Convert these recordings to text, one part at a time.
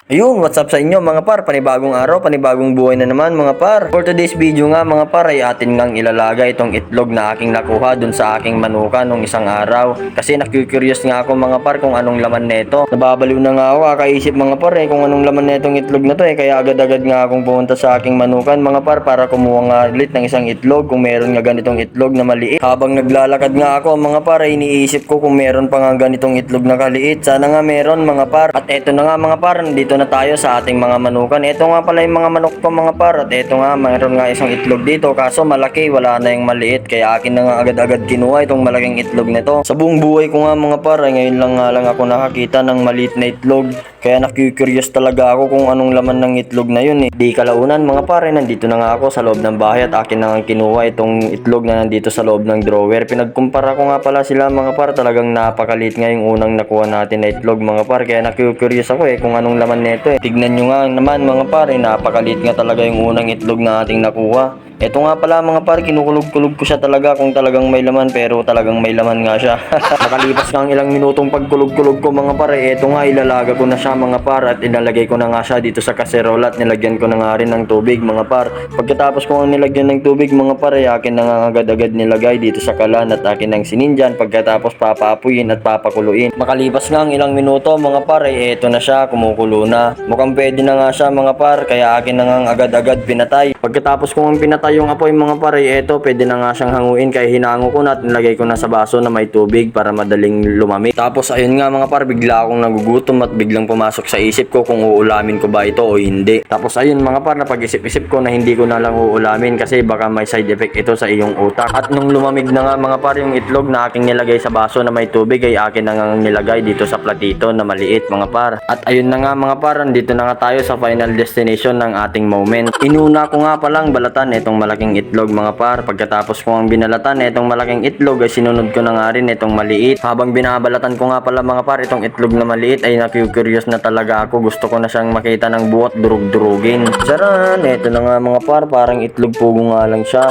Ayun, what's up sa inyo mga par? Panibagong araw, panibagong buhay na naman mga par. For today's video nga mga par ay atin ngang ilalaga itong itlog na aking nakuha dun sa aking manuka nung isang araw. Kasi nakikurious nga ako mga par kung anong laman nito. Nababaliw na nga ako, kakaisip mga par kung anong laman netong itlog na to Kaya agad-agad nga akong pumunta sa aking manukan mga par para kumuha nga ulit ng isang itlog kung meron nga ganitong itlog na maliit. Habang naglalakad nga ako mga par ay iniisip ko kung meron pa nga ganitong itlog na kaliit. Sana nga meron mga par. At eto na nga mga par, nandito na tayo sa ating mga manukan. Ito nga pala yung mga manok ko mga par. At ito nga, mayroon nga isang itlog dito. Kaso malaki, wala na yung maliit. Kaya akin na nga agad-agad kinuha itong malaking itlog nito. Sa buong buhay ko nga mga par, ay ngayon lang nga lang ako nakakita ng maliit na itlog. Kaya nakikurious talaga ako kung anong laman ng itlog na yun Di kalaunan mga par, nandito na nga ako sa loob ng bahay at akin na nga kinuha itong itlog na nandito sa loob ng drawer. Pinagkumpara ko nga pala sila mga par. Talagang napakaliit nga yung unang nakuha natin na itlog mga par. Kaya nakikurious ako kung anong laman nito Tignan nyo nga naman mga pare, napakaliit nga talaga yung unang itlog na ating nakuha. Ito nga pala mga pare, kinukulog-kulog ko siya talaga kung talagang may laman, pero talagang may laman nga siya. Nakalipas nga ang ilang minutong pagkulog-kulog ko mga pare, ito nga ilalaga ko na siya mga pare at ilalagay ko na nga siya dito sa kaserola at nilagyan ko na nga rin ng tubig mga par. Pagkatapos ko nga nilagyan ng tubig mga pare, akin na nga agad-agad nilagay dito sa kalan at akin nang sinindyan pagkatapos papaapuyin at papakuluin. Makalipas nga ang ilang minuto mga pare, ito na siya, kumukulo na. Mukhang pwede na nga siya mga par, kaya akin na nga agad-agad pinatay. Pagkatapos ko nga pinatay yung apoy mga pare, eto pwede na nga siyang hanguin kaya hinango ko na at nilagay ko na sa baso na may tubig para madaling lumamig. Tapos ayun nga mga pare, bigla akong nagugutom at biglang pumasok sa isip ko kung uulamin ko ba ito o hindi. Tapos ayun mga pare, napag-isip-isip ko na hindi ko na lang uulamin kasi baka may side effect ito sa iyong utak. At nung lumamig na nga mga pare yung itlog na aking nilagay sa baso na may tubig ay akin na nga nilagay dito sa platito na maliit mga par. At ayun na nga mga par, dito na nga tayo sa final destination ng ating moment. Inuna ko nga palang balatan itong malaking itlog mga par. Pagkatapos ko ang binalatan itong malaking itlog ay sinunod ko na nga rin itong maliit. Habang binabalatan ko nga pala mga par itong itlog na maliit ay nakikurious na talaga ako. Gusto ko na siyang makita ng buot durug-durugin. Charan! Ito na nga mga par, parang itlog pugo nga lang siya.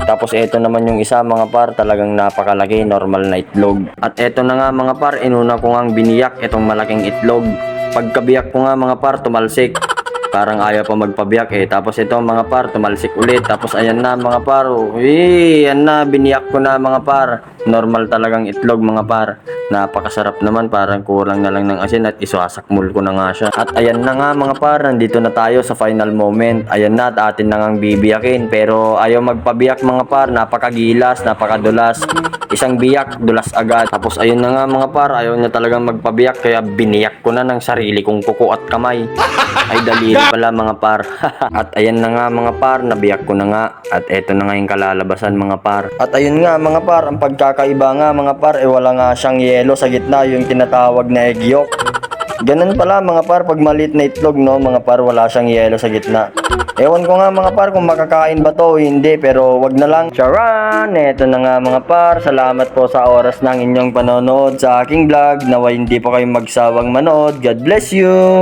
Tapos ito naman yung isa mga par, talagang napakalaki, normal na itlog. At ito na nga mga par, inuna ko ngang biniyak itong malaking itlog. Pagkabiyak ko nga mga par, tumalsik. Parang ayaw pa magpabiyak Tapos ito mga par, tumalsik ulit. Tapos ayan na mga par. Ayan na, biniyak ko na mga par. Normal talagang itlog mga par. Napakasarap naman, parang kulang na lang ng asin at isasakmul ko na nga siya. At ayan na nga mga par, nandito na tayo sa final moment. Ayan na, at atin na ngang bibiyakin. Pero ayaw magpabiyak mga par, napakagilas, napakadulas. Isang biyak, dulas agad. Tapos ayun na nga mga par, ayaw niya talagang magpabiyak. Kaya biniyak ko na ng sarili kong kuko at kamay. Ay daliri pala mga par. At ayan na nga mga par, nabiyak ko na nga. At eto na nga yung kalalabasan mga par. At ayun nga mga par, ang pagkakaiba nga mga par, wala nga siyang yelo sa gitna, yung tinatawag na egg yolk. Ganun pala mga par, pag maliit na itlog mga par, wala siyang yelo sa gitna. Ewan ko nga mga par kung makakain ba to o hindi, pero wag na lang. Charan! Eto na nga mga par, salamat po sa oras ng inyong panonood sa aking vlog. Naway hindi po kayong magsawang manood. God bless you!